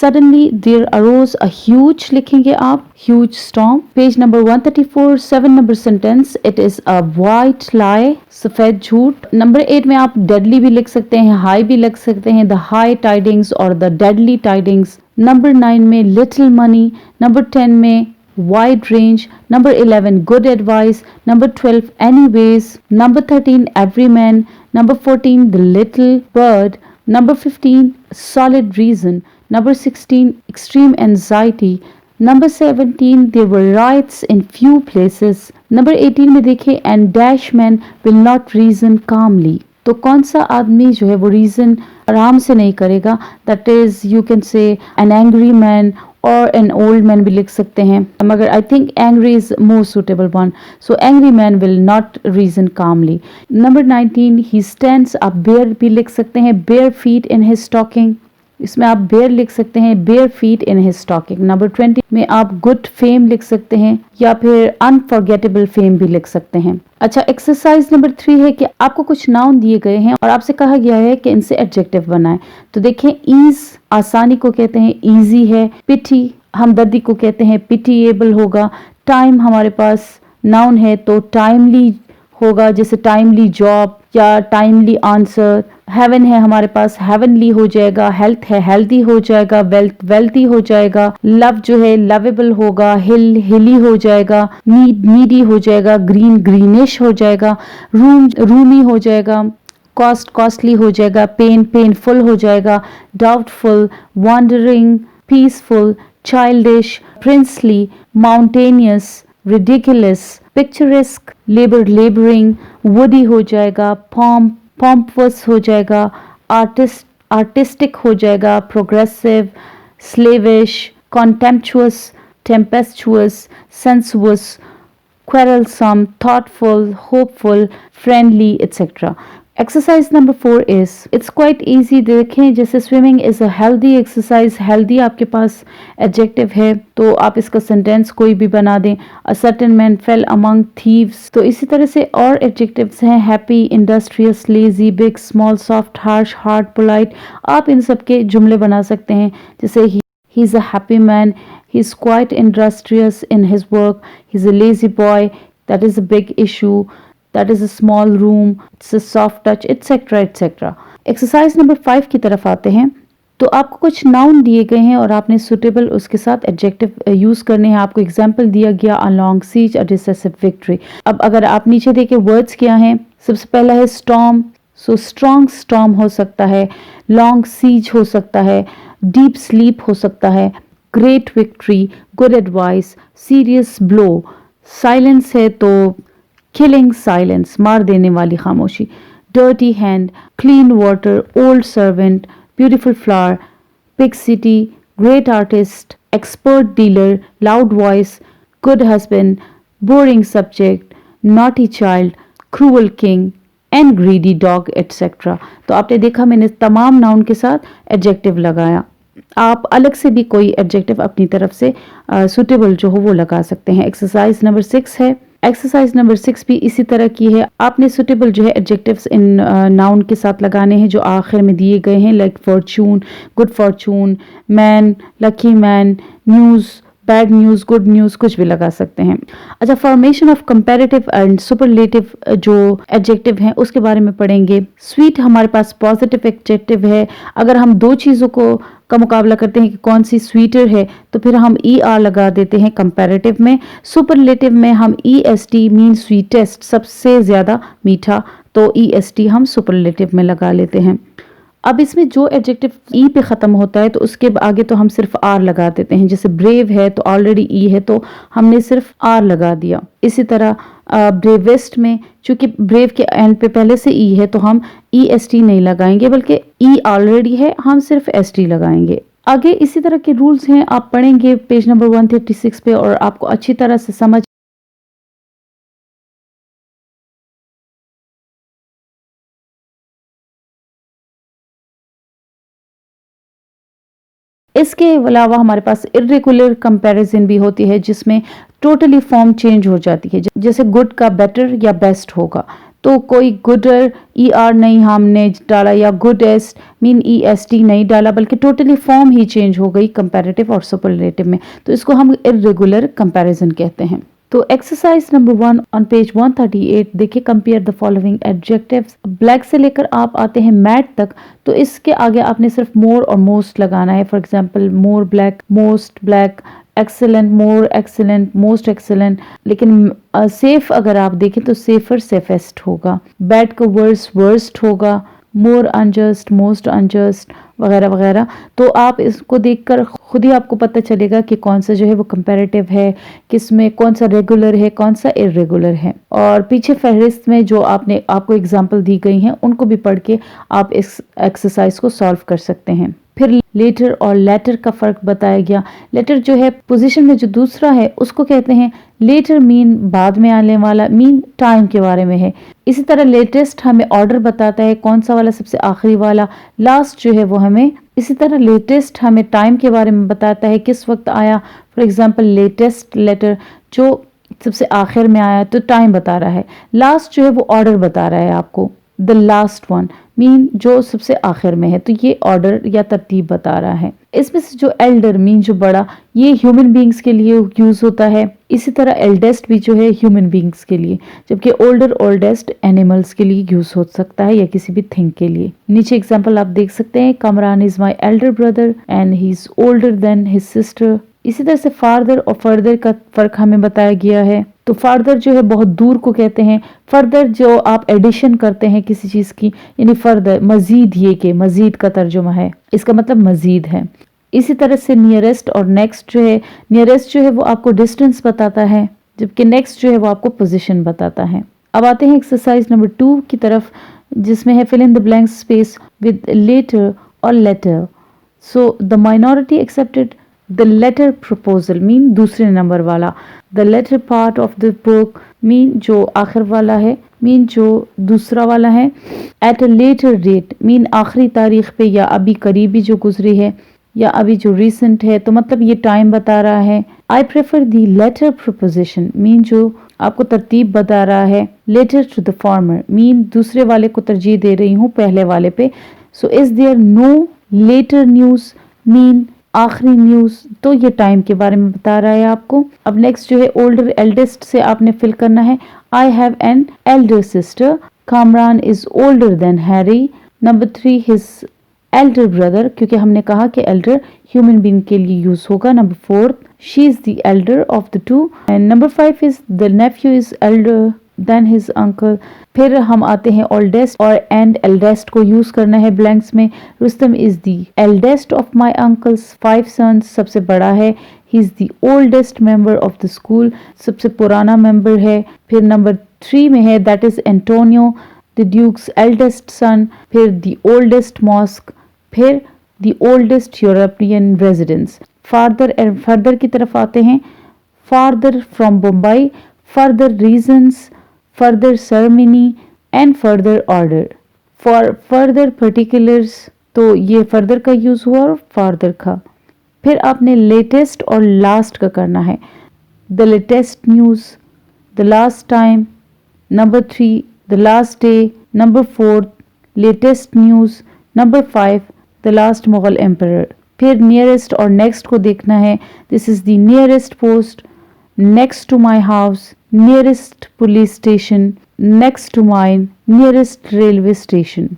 Suddenly there arose a huge, लिखेंगे आप, huge storm. Page number 134, 7 number sentence. It is a white lie. सफेद झूठ. Number 8 में आप deadly भी लिख सकते हैं, high भी लिख सकते हैं, the high tidings और the deadly tidings. Number 9 में little money. Number 10 में wide range. Number 11 good advice. Number 12 anyways. Number 13 every man. Number 14 the little bird. Number 15 solid reason. Number 16 extreme anxiety. Number 17 there were riots in few places. Number 18 में देखिए and dash man will not reason calmly. तो कौन सा आदमी जो है वो reason आराम से नहीं करेगा? That is you can say an angry man और एन ओल्ड मैन भी लिख सकते हैं, मगर I think angry is more suitable one, so angry man will not reason calmly. Number 19 he stands up bare भी लिख सकते हैं, bare feet in his stocking, इसमें आप बेयर लिख सकते हैं, bare feet in his stocking. Number 20 में आप गुड फेम लिख सकते हैं या फिर अनफॉरगेटेबल फेम भी लिख सकते हैं। अच्छा, एक्सरसाइज नंबर 3 है कि आपको कुछ नाउन दिए गए हैं और आपसे कहा गया है कि इनसे एडजेक्टिव बनाएं। तो देखें, ईज आसानी को कहते हैं, इजी है। पिटी हमदर्दी को कहते हैं, पिटीएबल होगा। टाइम हमारे पास नाउन है तो टाइमली होगा, जैसे टाइमली जॉब या टाइमली आंसर। हेवन है हमारे पास, हेवनली हो जाएगा। हेल्थ है, हेल्दी हो जाएगा। वेल्थ, वेल्थी हो जाएगा। लव जो है लवेबल होगा। हिल, हिली हो जाएगा। नीड, नीडी हो जाएगा। ग्रीन, ग्रीनिश हो जाएगा। रूम, रूमी हो जाएगा। कॉस्ट, कॉस्टली हो जाएगा। पेन, पेनफुल हो जाएगा। Doubtful, wandering, peaceful, childish, princely, mountainous, ridiculous, picturesque, labour, labouring, woody हो जाएगा। पॉम्प, पॉम्पवस हो जाएगा। आर्टिस्ट, आर्टिस्टिक हो जाएगा। Progressive, slavish, contemptuous, tempestuous, sensuous, quarrelsome, thoughtful, hopeful, friendly, etc. Exercise number 4 is, it's quite easy. देखें, जैसे swimming is a healthy exercise. healthy आपके पास adjective है तो आप इसका sentence कोई भी बना दें। a certain man fell among thieves, तो इसी तरह से और adjectives हैं, happy, industrious, lazy, big, small, soft, harsh, hard, polite। आप इन सब के जुमले बना सकते हैं, जैसे he's a happy man, he's quite industrious in his work, he's a lazy boy, that is a big issue, that is a small room, it's a soft touch, etc. etc. Exercise number 5 की तरफ आते हैं। तो आपको कुछ noun दिए गए हैं और आपने सुटेबल उसके साथ एडजेक्टिव यूज करने हैं। आपको एग्जांपल दिया गया, a long siege, a decisive victory. अब अगर आप नीचे देखें वर्ड्स क्या हैं, सबसे पहला है स्टॉर्म, सो स्ट्रॉन्ग स्टॉर्म हो सकता है, लॉन्ग सीज हो सकता है, डीप स्लीप हो सकता है, great victory, good advice, serious blow, silence है तो किलिंग साइलेंस, मार देने वाली खामोशी, dirty hand, clean water, old servant, beautiful flower, big city, great artist, expert dealer, loud voice, good husband, boring subject, naughty child, cruel king and greedy dog etc. तो आपने देखा मैंने तमाम नाउन के साथ एडजेक्टिव लगाया। आप अलग से भी कोई एडजेक्टिव अपनी तरफ से सुटेबल जो हो वो लगा सकते हैं। एक्सरसाइज नंबर 6 है। एक्सरसाइज नंबर 6 भी इसी तरह की है। आपने सुटेबल जो है एडजेक्टिव्स इन नाउन के साथ लगाने हैं जो आखिर में दिए गए हैं, like Fortune, good Fortune, man, lucky man, news, bad news, good news, कुछ भी लगा सकते हैं। अच्छा, formation of comparative and superlative जो एडजेक्टिव हैं उसके बारे में पढ़ेंगे। स्वीट हमारे पास पॉजिटिव एडजेक्टिव है। अगर हम दो चीज़ों को का मुकाबला करते हैं कि कौन सी स्वीटर है तो फिर हम ई आर लगा देते हैं कंपैरेटिव में। सुपरलेटिव में हम E S T mean sweetest, सबसे ज़्यादा मीठा, तो ई एस टी हम सुपरलेटिव में लगा लेते हैं। अब इसमें जो एडजेक्टिव ई पे ख़त्म होता है तो उसके आगे तो हम सिर्फ आर लगा देते हैं। जैसे ब्रेव है तो ऑलरेडी ई है तो हमने सिर्फ आर लगा दिया। इसी तरह ब्रेवेस्ट में चूंकि ब्रेव के एंड पे पहले से ई है तो हम ई एस टी नहीं लगाएंगे बल्कि ई ऑलरेडी है, हम सिर्फ एस टी लगाएंगे। आगे इसी तरह के रूल्स हैं, आप पढ़ेंगे पेज नंबर 136 पे और आपको अच्छी तरह से समझ। इसके अलावा हमारे पास इरेगुलर कंपैरिजन भी होती है जिसमें टोटली फॉर्म चेंज हो जाती है। जैसे गुड का बेटर या बेस्ट होगा तो कोई गुडर ई आर नहीं हमने डाला या गुडेस्ट मीन ई एस टी नहीं डाला बल्कि टोटली फॉर्म ही चेंज हो गई कंपैरेटिव और सुपरलेटिव में, तो इसको हम इरेगुलर कंपैरिजन कहते हैं। तो एक्सरसाइज नंबर 1 ऑन पेज 138 देखिए, compare the following adjectives. Black से लेकर आप आते हैं मैट तक तो इसके आगे आपने सिर्फ मोर और मोस्ट लगाना है। For example more black, most black, excellent, more excellent, most excellent. लेकिन सेफ अगर आप देखें तो सेफर, सेफेस्ट होगा। बैड का वर्स, वर्स्ट होगा। मोर अनजस्ट, मोस्ट अनजस्ट वगैरह वगैरह। तो आप इसको देखकर खुद ही आपको पता चलेगा कि कौन सा जो है वो कंपैरेटिव है, किस में कौन सा रेगुलर है, कौन सा इरेगुलर है। और पीछे फहरिस्त में जो आपको एग्जांपल दी गई हैं उनको भी पढ़ के आप इस एक्सरसाइज को सॉल्व कर सकते हैं। फिर लेटर और लेटर का फर्क बताया गया। लेटर जो है पोजीशन में जो दूसरा है उसको कहते हैं लेटर, मीन बाद में आने वाला, मीन टाइम के बारे में है। इसी तरह लेटेस्ट हमें ऑर्डर बताता है कौन सा वाला सबसे आखिरी वाला। लास्ट जो है वो हमें, इसी तरह लेटेस्ट हमें टाइम के बारे में बताता है किस वक्त आया। फॉर एग्जांपल लेटेस्ट लेटर जो सबसे आखिर में आया तो टाइम बता रहा है। लास्ट जो है वो ऑर्डर बता रहा है आपको। द लास्ट वन मीन जो सबसे आखिर में है, तो ये ऑर्डर या तरतीब बता रहा है। इसमें से जो एल्डर मीन जो बड़ा, ये ह्यूमन बींग्स के लिए यूज होता है। इसी तरह एल्डेस्ट भी जो है ह्यूमन बींग्स के लिए, जबकि ओल्डर, ओल्डेस्ट एनिमल्स के लिए यूज हो सकता है या किसी भी थिंग के लिए। नीचे एग्जांपल आप देख सकते हैं, Kamran is my elder brother and he is older then his sister. इसी तरह से फार्दर और फर्दर का फर्क हमें बताया गया है। तो फार्दर जो है बहुत दूर को कहते हैं। फर्दर जो आप एडिशन करते हैं किसी चीज की, यानी फर्दर मजीद, ये के मजीद का तर्जुमा है, इसका मतलब मजीद है। इसी तरह से नियरेस्ट और नेक्स्ट जो है, नियरेस्ट जो है वो आपको डिस्टेंस बताता है जबकि नेक्स्ट जो है वो आपको पोजीशन बताता है। अब आते हैं एक्सरसाइज नंबर 2 की तरफ जिसमें है fill in the blank space with later और latter. So the minority accepted the latter proposal mean दूसरे नंबर वाला। The latter part of the book mean जो आखिर वाला है, मीन जो दूसरा वाला है। At a later date mean आखिरी तारीख पे या अभी करीबी जो गुजरी है या अभी जो रिसेंट है, तो मतलब ये टाइम बता रहा है। I prefer the latter proposition mean जो आपको तरतीब बता रहा है। Latter to the former mean दूसरे वाले को तरजीह दे रही हूँ पहले वाले पे। So is there no later news mean आखिरी न्यूज, तो ये टाइम के बारे में बता रहा है आपको। अब नेक्स्ट जो है ओल्डर एल्डेस्ट से आपने फिल करना है। I have an elder sister, Kamran is older then Harry. Number 3 his Elder brother, क्योंकि हमने कहा कि एल्डर ह्यूमन बीइंग के लिए यूज होगा। Number 4 she is the elder of the two. And number 5 is the nephew is elder than his uncle. फिर हम आते हैं ओल्डेस्ट और एंड एल्डेस्ट को यूज करना है ब्लैंक्स में। Rustam is the eldest of my uncle's 5 sons, सबसे बड़ा है। He is the oldest member of the school, सबसे पुराना मेंबर है। फिर नंबर 3 में है that is Antonio the duke's eldest son. फिर द ओल्डेस्ट मॉस्क, फिर the oldest European residence. Farther and further की तरफ आते हैं। Farther from Mumbai, further reasons, further ceremony and further order. For further particulars, तो ये फर्दर का यूज हुआ और फार्दर का। फिर आपने लेटेस्ट और लास्ट का करना है। The latest news, the last time, number 3 the last day, number 4 latest news, number 5 the last Mughal emperor. फिर नियरेस्ट और नेक्स्ट को देखना है। This is the nearest post, next to my house, nearest police station, next to mine, nearest railway station.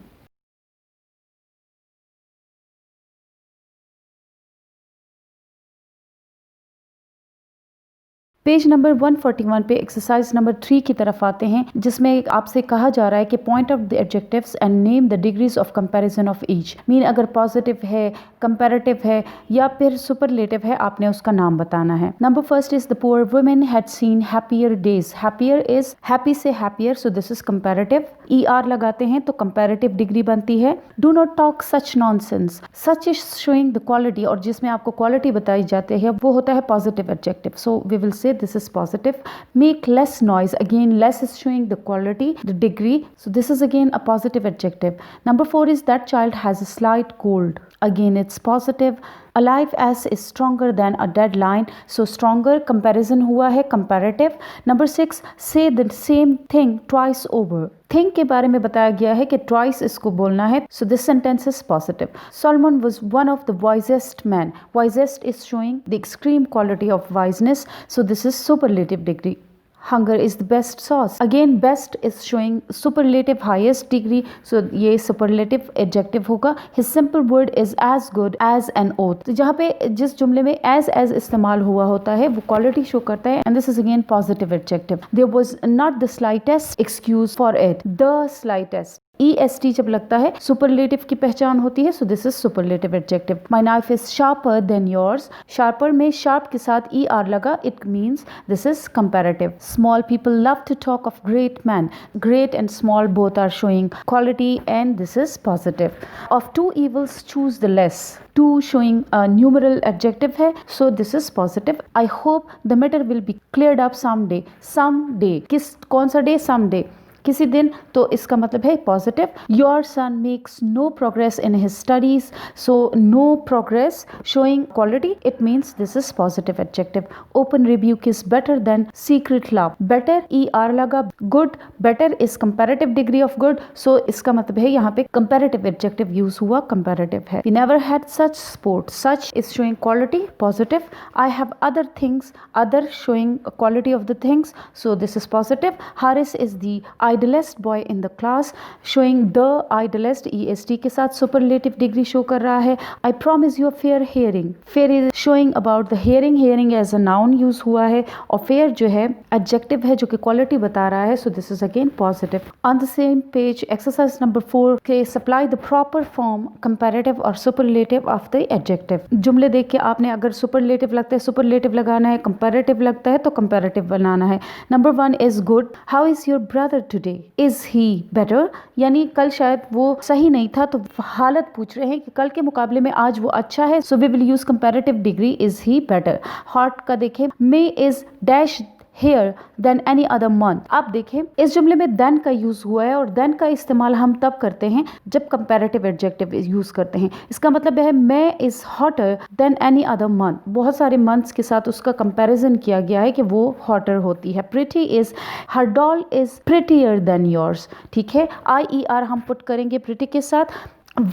Page number 141 पे exercise number 3 की तरफ आते हैं, जिसमें आपसे कहा जा रहा है कि point out the adjectives and name the degrees of comparison of each. Mean अगर पॉजिटिव है, कंपैरेटिव है या फिर सुपरलेटिव है, आपने उसका नाम बताना है। Number first is the poor women had seen happier days. Happier is happy से happier, so this is comparative. ER लगाते हैं तो कंपैरेटिव डिग्री बनती है। Do not talk such nonsense, such is showing the quality, और जिसमें आपको quality बताई जाती है वो होता है positive adjective, so we will say this is positive. Make less noise, again less is showing the quality, the degree, so this is again a positive adjective. Number 4 is that child has a slight cold, again it's positive. Alive as is stronger than a dead lion, so stronger comparison हुआ है comparative. Number 6, say the same thing twice over. Think के बारे में बताया गया है कि twice इसको बोलना है, so this sentence is positive. Solomon was one of the wisest men. Wisest is showing the extreme quality of wiseness, so this is superlative degree. Hunger is the best sauce. Again best is showing superlative highest degree, so ये superlative adjective होगा. His simple word is as good as an oath. तो जहाँ पे जिस जुमले में as इस्तेमाल हुआ होता है वो quality show करता है, and this is again positive adjective. There was not the slightest excuse for it. The slightest. EST जब लगता है सुपरलेटिव की पहचान होती है, so this is superlative adjective. My knife is sharper than yours. Sharper में शार्प के साथ ER लगा, it means this is comparative. Small people love to talk of great man. Great and small both are showing quality, and this is positive. Of two evils choose the less. Two showing numeral adjective है, so this is positive. I hope the matter will be cleared up some day. Some day, कौन सा day? Some day, किसी दिन, तो इसका मतलब है positive. Your son makes no progress in his studies, so no progress showing quality, it means this is positive adjective. Open rebuke is better than secret love. Better ER लगा. Good, better is comparative degree of good, so इसका मतलब है यहाँ पे comparative adjective use हुआ, comparative है. We never had such sport. Such is showing quality, positive. I have other things, other showing quality of the things, so this is positive. Haris is the idlest boy in the class, showing the idlest EST के साथ superlative degree show कर रहा है. I promise you a fair hearing. Fair is showing about the hearing. Hearing as a noun use हुआ है, और fair जो है adjective है जो कि quality बता रहा है, so this is again positive. On the same page, exercise number 4 के supply the proper form comparative और superlative of the adjective. जुमले देख के आपने अगर superlative लगता है superlative लगाना है, comparative लगता है तो comparative बनाना है. Number 1 is good. How is your brother today? Is he better? यानी कल शायद वो सही नहीं था, तो हालत पूछ रहे हैं कि कल के मुकाबले में आज वो अच्छा है, so we will use comparative degree is he better. Hot का देखें, May is dash here than any other month. आप देखें इस जुमले में then का यूज हुआ है, और then का इस्तेमाल हम तब करते हैं जब comparative adjective यूज करते हैं. इसका मतलब है May is hotter than any other month. बहुत सारे months के साथ उसका comparison किया गया है कि वो hotter होती है. Pretty is her doll is prettier than yours. ठीक है, IER हम पुट करेंगे pretty के साथ.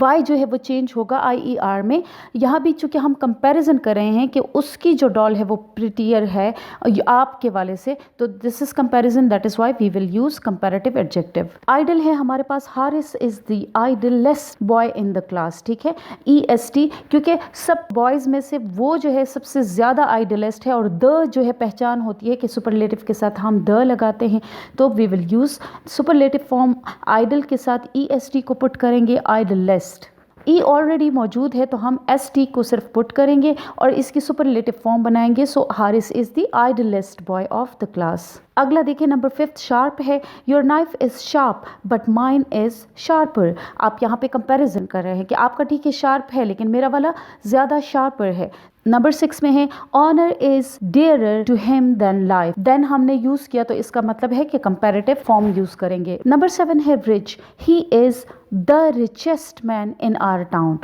Y जो है वो चेंज होगा IER में. यहाँ भी चूंकि हम कंपैरिजन कर रहे हैं कि उसकी जो डॉल है वो प्रिटियर है आपके वाले से, तो this is comparison, that is why we will use comparative adjective. Idle है हमारे पास. Haris is the idlest boy in the class. ठीक है, EST, क्योंकि सब बॉयज में से वो जो है सबसे ज़्यादा आइडलेस्ट है, और द जो है पहचान होती है कि सुपरलेटिव के साथ हम द लगाते हैं, तो we will use superlative form idle के साथ EST को पुट करेंगे, आइडल. E ऑलरेडी मौजूद है तो हम ST को सिर्फ पुट करेंगे और इसकी सुपरलेटिव फॉर्म बनाएंगे. So Haris is the idlest boy of the class. अगला देखिए नंबर 5 शार्प है. Your knife is sharp but mine is sharper. आप यहाँ पे कंपैरिजन कर रहे हैं कि आपका ठीक है शार्प है लेकिन मेरा वाला ज़्यादा शार्पर है. नंबर 6 में है honour is dearer to him than life. Then हमने यूज किया तो इसका मतलब है कि कंपैरेटिव फॉर्म यूज करेंगे। नंबर 7 है rich, he is the richest man in our town.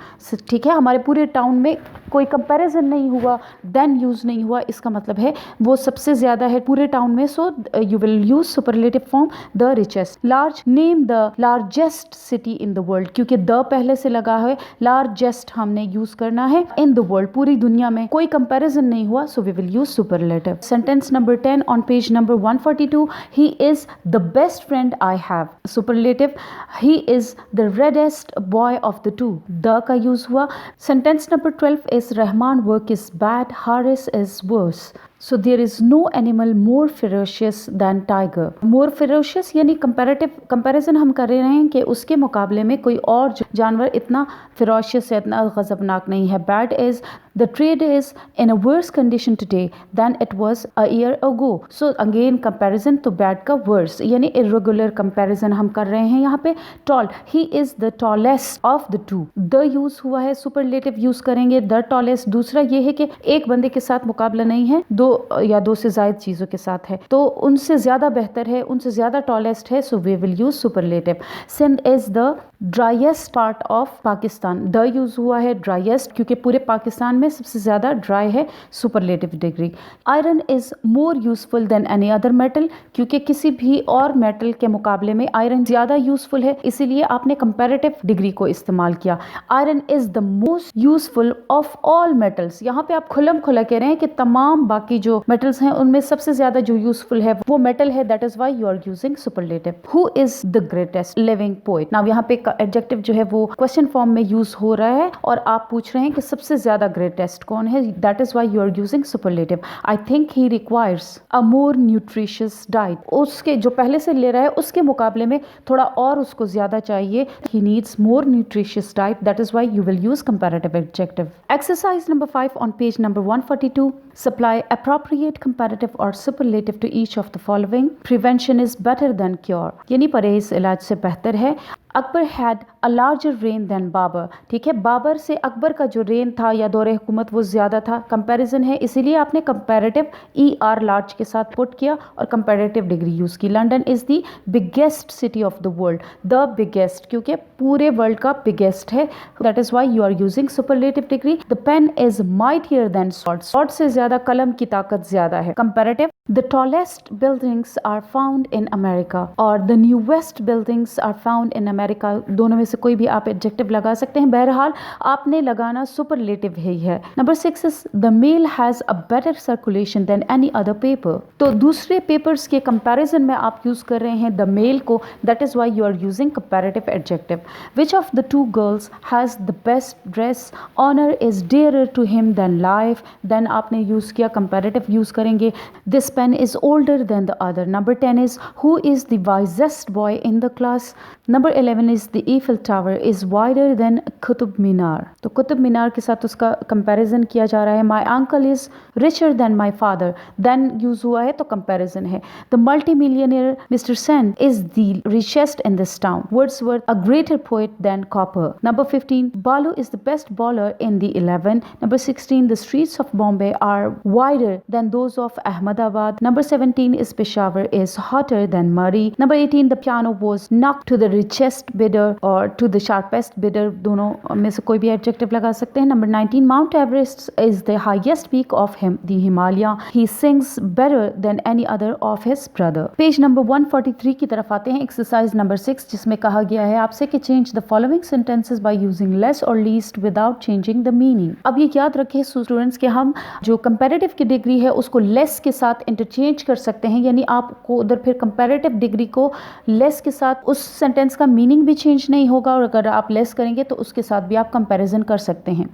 ठीक है, हमारे पूरे टाउन में कोई कंपैरिजन नहीं हुआ, देन यूज नहीं हुआ, इसका मतलब है वो सबसे ज्यादा है पूरे टाउन में, so you will use superlative form the richest. Large, name the largest city in the world, क्योंकि द पहले से लगा है, लार्जेस्ट हमने यूज करना है इन द वर्ल्ड, पूरी दुनिया में कोई कंपैरिजन नहीं हुआ, so we will use superlative. Sentence number 10 on page number 142, he is the best friend I have. Superlative, he is the reddest boy of the two, the का use हुआ। Sentence number 12 is Rahman work is bad, Haris is worse. So there is no animal more ferocious than tiger. More ferocious यानी comparison हम कर रहे हैं कि उसके मुकाबले में कोई और जानवर इतना ferocious है, इतना गजबनाक नहीं है। Bad is the trade is in a worse condition today than it was a year ago. So again comparison तो bad का worse यानी irregular comparison हम कर रहे हैं यहाँ पे। Tall, he is the tallest of the two. The use हुआ है, superlative use करेंगे the tallest। दूसरा ये है कि एक बंदे के साथ मुकाबला नहीं है, दो या दो से ज्यादा चीजों के साथ है, तो उनसे ज्यादा बेहतर है, उनसे ज्यादा टॉलेस्ट है, so we will use superlative. Sindh is the driest part of Pakistan, the use हुआ है ड्राइएस्ट क्योंकि पूरे पाकिस्तान में सबसे ज्यादा ड्राई है, superlative degree. Iron is more useful than any other metal, क्योंकि किसी भी और मेटल के मुकाबले में आयरन ज्यादा यूजफुल है, इसीलिए आपने कंपैरेटिव डिग्री को इस्तेमाल किया। Iron is the most useful of all metals, यहाँ पे आप खुलम खुला कह रहे हैं कि तमाम बाकी जो मेटल्स हैं उनमें सबसे ज्यादा जो यूजफुल है वो मेटल है, that is why you are using superlative. Who is the greatest living poet, now यहाँ पे एडजेक्टिव जो है वो क्वेश्चन फॉर्म में यूज हो रहा है और आप पूछ रहे हैं कि सबसे ज्यादा ग्रेटेस्ट कौन है, that is why you are using superlative. I think he requires a more nutritious diet, उसके जो पहले से ले रहा है उसके मुकाबले में थोड़ा और उसको ज्यादा चाहिए, he needs more nutritious diet, that is why you will use comparative adjective. Exercise number 5 on page number 142, supply appropriate comparative or superlative to each of the following. Prevention is better than cure, यानी परहेज इलाज से बेहतर है। Akbar had a larger reign than Babur, ठीक है, बाबर से अकबर का जो रेन था या दौरे हुकूमत वो ज्यादा था, कंपैरिजन है, इसीलिए आपने कंपैरेटिव ER लार्ज के साथ पुट किया और कंपैरेटिव डिग्री यूज की। London is the biggest city of the world, the biggest क्योंकि पूरे वर्ल्ड का बिगेस्ट है, that is why you are using superlative degree. The pen is mightier than sword, sword से ज्यादा कलम की ताकत ज्यादा है, comparative. The tallest buildings are found in America और the newest buildings are found in America, दोनों में से कोई भी आप एडजेक्टिव लगा सकते हैं, बहरहाल आपने लगाना सुपरलेटिव ही है। Number 6 is the Mail has a better circulation than any other paper, तो दूसरे पेपर्स के कंपैरिजन में आप यूज कर रहे हैं द मेल को, that is why you are using comparative adjective. Which of the two girls has the best dress, honour is dearer to him than life, then आपने यूज किया comparative use करेंगे। This pen is older than the other. Number 10 is who is the wisest boy in the class. Number 11 is the Eiffel Tower is wider than Qutub Minar, तो कुतुब मीनार के साथ उसका comparison किया जा रहा है। My uncle is richer than my father, then use हुआ है तो कंपैरिजन है। The multi millionaire mister Sen is the richest in this town, Wordsworth a greater poet than Cowper. Number 15 Balu is the best bowler in the 11। Number 16 the streets of Bombay are wider than those of Ahmedabad. Number 17 is Peshawar is hotter than Murray. Number 18 the piano was knocked to the richest bidder or to the sharpest bidder, दोनों में से कोई भी adjective लगा सकते हैं। Number 19 Mount Everest is the highest peak of the Himalaya. He sings better than any other of his brother. Page number 143 की तरफ आते हैं, एक्सरसाइज नंबर 6 जिसमें कहा गया है आपसे कि change the following sentences by using less और least without changing the meaning. अब ये याद रखें स्टूडेंट्स कि हम जो कंपैरेटिव की डिग्री है उसको लेस के साथ इंटरचेंज कर सकते हैं, यानी आपको उधर फिर कंपैरेटिव डिग्री को लेस के साथ उस सेंटेंस का मीनिंग भी चेंज नहीं होगा और अगर आप लेस करेंगे तो उसके साथ भी आप कंपैरिजन कर सकते हैं।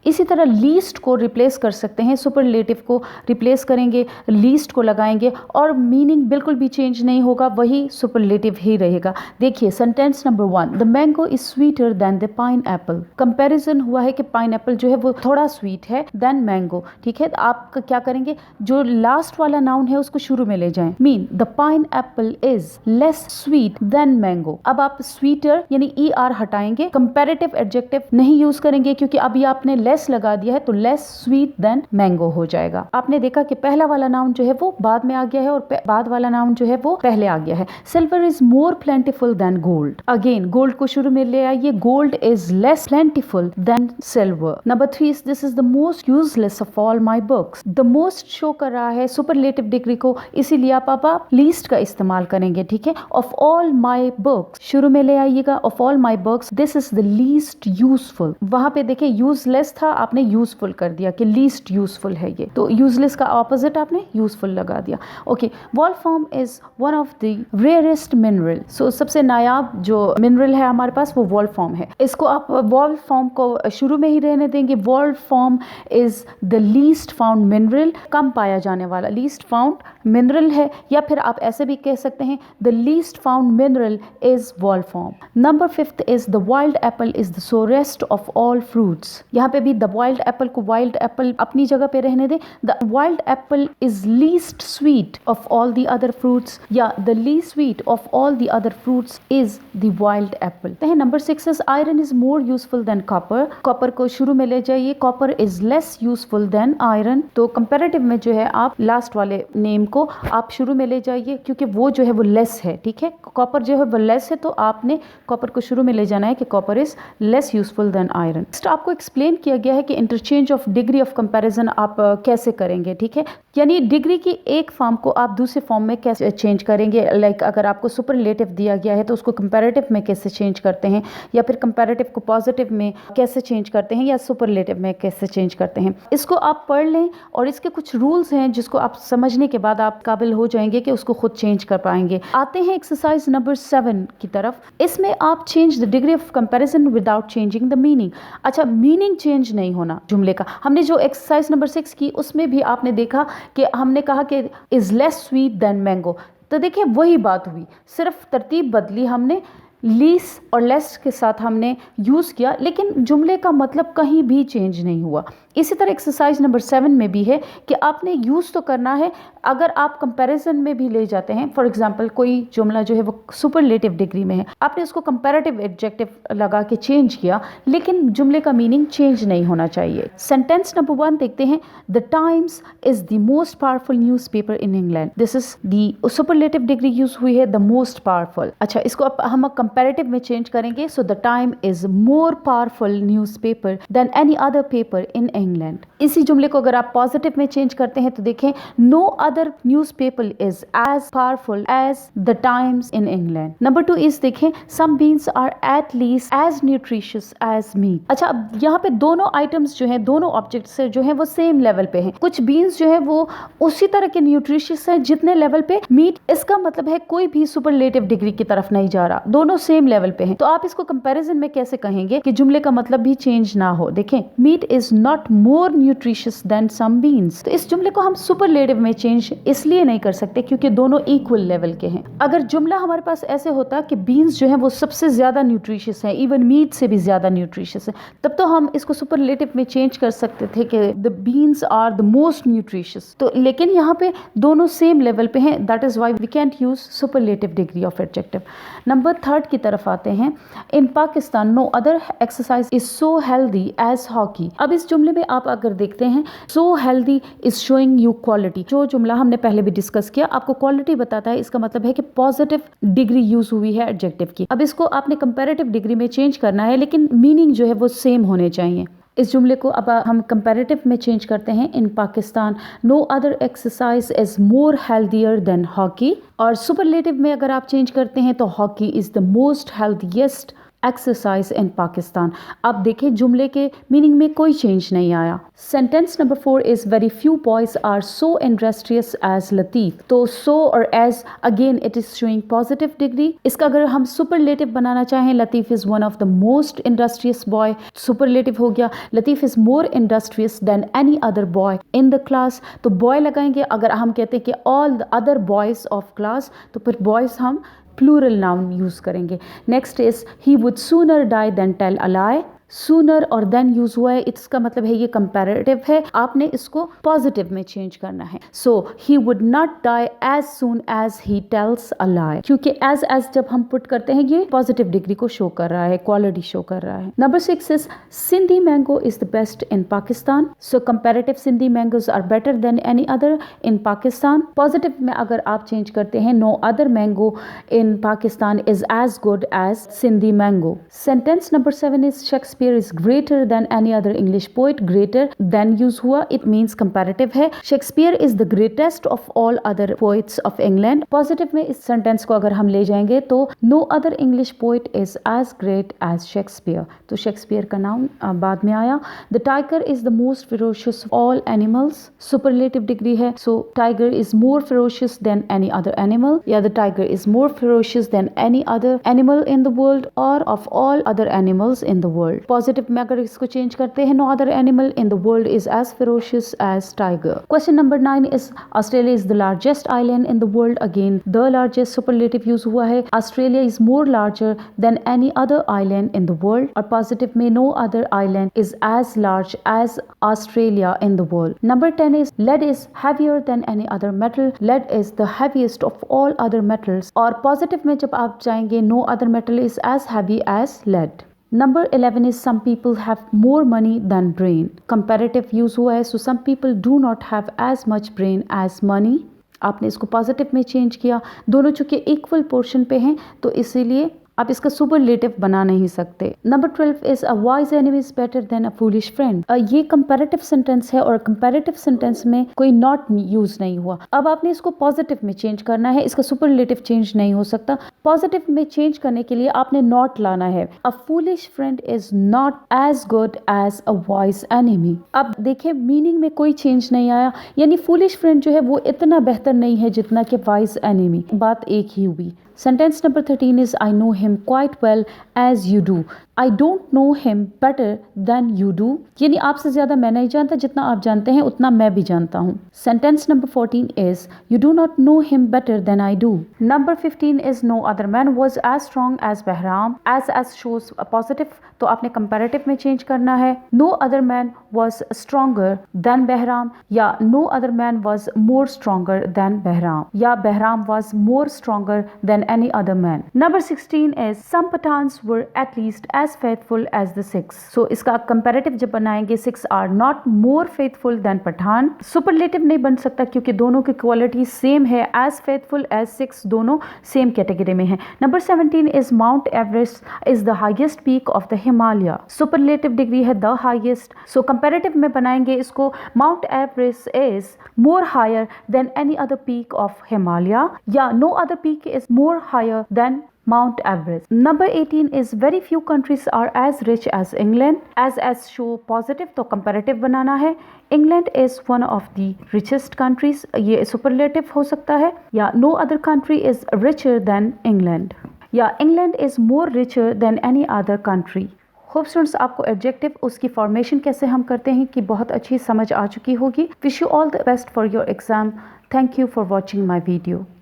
इसी तरह लीस्ट को रिप्लेस कर सकते हैं, सुपरलेटिव को रिप्लेस करेंगे, लीस्ट को लगाएंगे और मीनिंग बिल्कुल भी चेंज नहीं होगा, वही सुपरलेटिव ही रहेगा। देखिए sentence number 1 the mango is sweeter than the pine Apple, comparison हुआ है कि पाइन एप्पल जो है वो थोड़ा स्वीट है देन मैंगो, ठीक है। आप क्या करेंगे, जो लास्ट वाला नाउन है उसको शुरू में ले जाएं, mean the pineapple is less sweet than mango. अब आप स्वीटर यानी ER हटाएंगे, कंपेरेटिव एडजेक्टिव नहीं यूज करेंगे क्योंकि अभी आपने लेस लगा दिया है तो लेस स्वीट देन मैंगो हो जाएगा। आपने देखा कि पहला वाला नाउन जो है वो बाद में आ गया है और बाद वाला नाउन जो है वो पहले आ गया है। Silver is more plentiful than gold. Again gold को शुरू में ले आइए, gold is less plentiful than silver. Number 3, this is the most useless of all my books. The most show कर रहा है सुपरलेटिव डिग्री को, इसीलिए आप लीस्ट का इस्तेमाल करेंगे, ठीक है। ऑफ ऑल माई बुक्स शुरू में ले आइएगा, of all my books this is the least useful. वहां पे देखिए यूजलेस था, आपने यूजफुल कर दिया कि लीस्ट यूजफुल है ये, तो यूजलेस का ऑपोजिट आपने यूजफुल लगा दिया। Okay, wolfram is one of the rarest mineral. So सबसे नायाब जो मिनरल है हमारे पास वो वॉल्फ्राम है। इसको आप वॉल्फ्राम को शुरू में ही रहने देंगे। Wolfram is the least found mineral, कम पाया जाने वाला लीस्ट फाउंड मिनरल है, या फिर आप ऐसे भी कह सकते हैं the least found mineral is wolfram. Number 5 is the wild apple is the sorest of all fruits. यहाँ पे भी द वाइल्ड एप्पल को वाइल्ड एप्पल अपनी जगह पे रहने दें। The wild apple is least sweet of all the other fruits, या the least sweet of all the other fruits is the wild apple. Number 6 is iron is more useful than copper. Copper को शुरू में ले जाइए, copper is less useful than iron. तो comparative में जो है आप लास्ट वाले नेम को आप शुरू में ले जाइए क्योंकि वो जो है वो लेस है, ठीक है। कॉपर जो है वो लेस है तो आपने कॉपर को शुरू में ले जाना है कि copper is less useful than iron. Next आपको एक्सप्लेन किया गया है कि interchange of degree of comparison आप कैसे करेंगे, ठीक है। यानी डिग्री की एक फॉर्म को आप दूसरे फॉर्म में कैसे चेंज करेंगे। लाइक अगर आपको सुपरलेटिव दिया गया है तो उसको कंपैरेटिव में कैसे चेंज करते हैं, या फिर कंपैरेटिव को पॉजिटिव में कैसे चेंज करते हैं, या सुपरलेटिव में कैसे चेंज करते हैं। इसको आप पढ़ लें और इसके कुछ रूल्स हैं जिसको आप समझने के बाद आप काबिल हो जाएंगे कि उसको खुद चेंज कर पाएंगे। आते हैं एक्सरसाइज नंबर 7 की तरफ। इसमें आप change the degree of comparison without changing the meaning. अच्छा, मीनिंग चेंज नहीं होना जुमले का। हमने जो एक्सरसाइज नंबर 6 की उसमें भी आपने देखा कि हमने कहा कि is less sweet than mango, तो देखिए वही बात हुई, सिर्फ तरतीब बदली, हमने लीस और लेस के साथ हमने यूज़ किया, लेकिन जुमले का मतलब कहीं भी चेंज नहीं हुआ। इसी तरह एक्सरसाइज नंबर 7 में भी है कि आपने यूज़ तो करना है। अगर आप कंपैरिजन में भी ले जाते हैं, फॉर एग्जांपल कोई जुमला जो है वो सुपरलेटिव डिग्री में है, आपने उसको कंपैरेटिव एडजेक्टिव लगा के चेंज किया, लेकिन जुमले का मीनिंग चेंज नहीं होना चाहिए। सेंटेंस नंबर 1 देखते हैं। The times is the most powerful newspaper in England. This is the superlative degree use हुई है, द मोस्ट पावरफुल। अच्छा, इसको हम कंपैरेटिव में चेंज करेंगे। So the time is more powerful newspaper than any other paper in England. इसी जुमले को अगर आप पॉजिटिव में चेंज करते हैं तो देखें, no other newspaper is as powerful as the Times in England. Number 2 is देखें, some beans are at least as nutritious as meat. अच्छा, अब यहाँ पे दोनों आइटम्स जो हैं, दोनों ऑब्जेक्ट्स जो हैं वो सेम लेवल पे हैं। कुछ बीन्स जो है वो उसी तरह के न्यूट्रिशियस हैं जितने लेवल पे मीट। इसका मतलब है कोई भी सुपरलेटिव डिग्री की तरफ नहीं जा रहा, दोनों सेम लेवल पे हैं। तो आप इसको कंपैरिजन में कैसे कहेंगे कि जुमले का मतलब भी चेंज ना हो। देखें, meat is not more nutritious than some beans. तो इस जुमले को हम सुपरलेटिव में चेंज इसलिए नहीं कर सकते क्योंकि दोनों इक्वल लेवल के हैं। अगर जुमला हमारे पास ऐसे होता कि बीन्स जो है वो सबसे ज्यादा न्यूट्रिशियस है, इवन मीट से भी ज्यादा न्यूट्रिशियस है, तब तो हम इसको सुपरलेटिव में चेंज कर सकते थे कि the beans are the most nutritious. तो लेकिन यहाँ पे दोनों सेम लेवल पे हैं, that is why we can't use superlative degree of adjective. Number 3 की तरफ आते हैं। In Pakistan no other exercise is so healthy as hockey. अब इस जुमले में आप अगर देखते हैं, so healthy is showing you quality. जो जुमला हमने पहले भी डिस्कस किया, आपको क्वालिटी बताता है, इसका मतलब है कि पॉजिटिव डिग्री यूज हुई है एडजेक्टिव की। अब इसको आपने कंपैरेटिव डिग्री में चेंज करना है, लेकिन मीनिंग जो है वो सेम होने चाहिए। इस जुमले को अब हम कंपैरेटिव में चेंज करते हैं। In Pakistan no other exercise is more healthier than hockey. और सुपरलेटिव में अगर आप चेंज करते हैं तो hockey is the most healthiest exercise in Pakistan. अब देखें, जुमले के मीनिंग में कोई चेंज नहीं आया। Sentence number 4 is very few boys are so industrious as Latif. तो सो और as, again it is showing positive degree. इसका अगर हम सुपरलेटिव बनाना चाहें, Latif is one of the most industrious boy, superlative हो गया। Latif is more industrious than any other boy in the class. तो बॉय लगाएंगे। अगर हम कहते हैं कि all the other boys of class, तो फिर बॉयज हम प्लूरल नाउन यूज करेंगे। Next is he would sooner die than tell a lie. Sooner और देन यूज हुआ है, इसका मतलब है ये कंपैरेटिव है, आपने इसको पॉजिटिव में चेंज करना है। So he would not die as soon as he tells a lie, क्योंकि एज जब हम पुट करते हैं ये पॉजिटिव डिग्री को शो कर रहा है, क्वालिटी शो कर रहा है। Number 6 is Sindhi mango is the best in Pakistan. So comparative Sindhi mangoes are better than any other in Pakistan. Positive में अगर आप चेंज करते हैं no other mango in Pakistan is as good as Sindhi mango. Sentence number 7 is Shakespeare is greater than any other English poet. Greater than use हुआ, it means comparative है। Shakespeare is the greatest of all other poets of England. Positive में इस sentence को अगर हम ले जाएंगे तो no other English poet is as great as Shakespeare, तो शेक्सपियर का नाम बाद में आया। The tiger is the most ferocious of all animals, superlative degree है। So tiger is more ferocious than any other animal, या the tiger is more ferocious than any other animal in the world और of all other animals in the world. Positive में अगर इसको change करते हैं no other animal in the world is as ferocious as tiger. Question number 9 is Australia is the largest island in the world. Again the largest superlative use हुआ है। Australia is more larger than any other island in the world, और positive में no other island is as large as Australia in the world. Number 10 is lead is heavier than any other metal. Lead is the heaviest of all other metals, और positive में जब आप जाएंगे no other metal is as heavy as lead. Number 11 is some people have more money than brain. Comparative use हुआ है, so some people do not have as much brain as money. आपने इसको positive में change किया, दोनों चूंकि equal portion पे हैं तो इसीलिए आप इसका सुपरलेटिव बना नहीं सकते। Number 12 is a wise enemy is better than a foolish friend. ये कंपैरेटिव सेंटेंस है और कंपैरेटिव सेंटेंस में कोई नॉट यूज नहीं हुआ। अब आपने इसको पॉजिटिव में चेंज करना है, इसका सुपरलेटिव चेंज नहीं हो सकता। पॉजिटिव में चेंज करने के लिए आपने नॉट लाना है। A foolish friend is not as good as a wise enemy. अब देखिए मीनिंग में कोई चेंज नहीं आया, यानी फूलिश फ्रेंड जो है वो इतना बेहतर नहीं है जितना कि वाइज एनिमी, बात एक ही हुई। Sentence number 13 is I know him quite well as you do. I don't know him better than you do. यानी आपसे ज्यादा मैं नहीं जानता, जितना आप जानते हैं उतना मैं भी जानता हूँ। Sentence number 14 is you do not know him better than I do. Number 15 is no other man was as strong as Bahram. As shows a positive, तो आपने comparative में change करना है। No other man was stronger than Bahram, या no other man was more stronger than Bahram, या Bahram was more stronger than any other man. Number 16 is some Pathans were at least as faithful as the six. So इसका comparative जब बनाएंगे, six are not more faithful than Pathan. Superlative नहीं बन सकता क्योंकि दोनों की quality same है, as faithful as six दोनों same category में है। Number 17 is Mount Everest is the highest peak of the Himalaya. Superlative degree है the highest. So comparative में बनाएंगे इसको, Mount Everest is more higher than any other peak of Himalaya, या no other peak is more higher than Mount Everest. Number 18 is very few countries are as rich as England. As show positive तो comparative बनाना है। England is one of the richest countries, ये superlative हो सकता है, या no other country is richer than England, या England is more richer than any other country. Hope students आपको adjective उसकी फॉर्मेशन कैसे हम करते हैं कि बहुत अच्छी समझ आ चुकी होगी। Wish you all the best for your exam. Thank you for watching my video.